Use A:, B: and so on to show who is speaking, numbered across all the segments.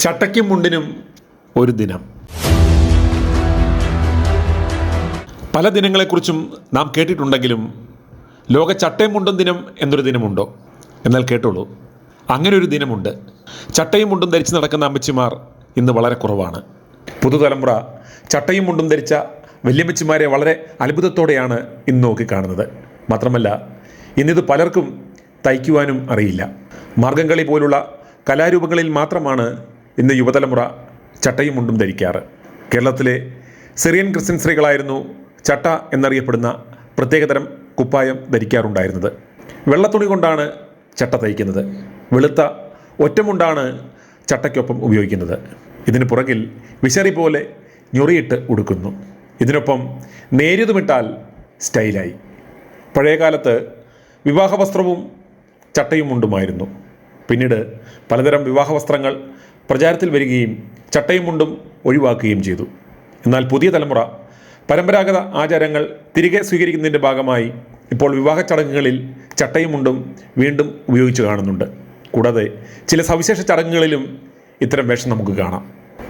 A: ചട്ടയ്ക്കും മുണ്ടിനും ഒരു ദിനം. പല ദിനങ്ങളെക്കുറിച്ചും നാം കേട്ടിട്ടുണ്ടെങ്കിലും ലോക ചട്ടയും മുണ്ടും ദിനം എന്നൊരു ദിനമുണ്ടോ? എന്നാൽ കേട്ടോളൂ, അങ്ങനെ ഒരു ദിനമുണ്ട്. ചട്ടയും മുണ്ടും ധരിച്ച് നടക്കുന്ന അമ്മച്ചിമാർ ഇന്ന് വളരെ കുറവാണ്. പുതുതലമുറ ചട്ടയും മുണ്ടും ധരിച്ച വല്യമ്മച്ചിമാരെ വളരെ അത്ഭുതത്തോടെയാണ് ഇന്ന് നോക്കിക്കാണുന്നത്. മാത്രമല്ല, ഇന്നിത് പലർക്കും തയ്ക്കുവാനും അറിയില്ല. മാർഗംകളി പോലുള്ള കലാരൂപങ്ങളിൽ മാത്രമാണ് ഇന്ന് യുവതലമുറ ചട്ടയും മുണ്ടും ധരിക്കാറ്. കേരളത്തിലെ സിറിയൻ ക്രിസ്ത്യൻ സ്ത്രീകളായിരുന്നു ചട്ട എന്നറിയപ്പെടുന്ന പ്രത്യേകതരം കുപ്പായം ധരിക്കാറുണ്ടായിരുന്നത്. വെള്ളത്തുണി കൊണ്ടാണ് ചട്ട തയ്ക്കുന്നത്. വെളുത്ത ഒറ്റമുണ്ടാണ് ചട്ടയ്ക്കൊപ്പം ഉപയോഗിക്കുന്നത്. ഇതിന് പുറകിൽ വിശറി പോലെ ഞൊറിയിട്ട് ഉടുക്കുന്നു. ഇതിനൊപ്പം നേരിയതുമിട്ടാൽ സ്റ്റൈലായി. പഴയകാലത്ത് വിവാഹവസ്ത്രവും ചട്ടയും മുണ്ടുമായിരുന്നു. പിന്നീട് പലതരം വിവാഹവസ്ത്രങ്ങൾ പ്രചാരത്തിൽ വരികയും ചട്ടയും മുണ്ടും ഒഴിവാക്കുകയും ചെയ്തു. എന്നാൽ പുതിയ തലമുറ പരമ്പരാഗത ആചാരങ്ങൾ തിരികെ സ്വീകരിക്കുന്നതിൻ്റെ ഭാഗമായി ഇപ്പോൾ വിവാഹ ചടങ്ങുകളിൽ ചട്ടയും മുണ്ടും വീണ്ടും ഉപയോഗിച്ച് കാണുന്നുണ്ട്. കൂടാതെ ചില സവിശേഷ ചടങ്ങുകളിലും ഇത്തരം വേഷം നമുക്ക് കാണാം.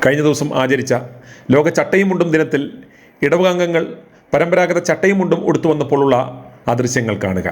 A: കഴിഞ്ഞ ദിവസം ആചരിച്ച ലോക ചട്ടയും മുണ്ടും ദിനത്തിൽ ഇടവകാംഗങ്ങൾ പരമ്പരാഗത ചട്ടയും മുണ്ടും ഉടുത്തു വന്നപ്പോഴുള്ള ആ ദൃശ്യങ്ങൾ കാണുക.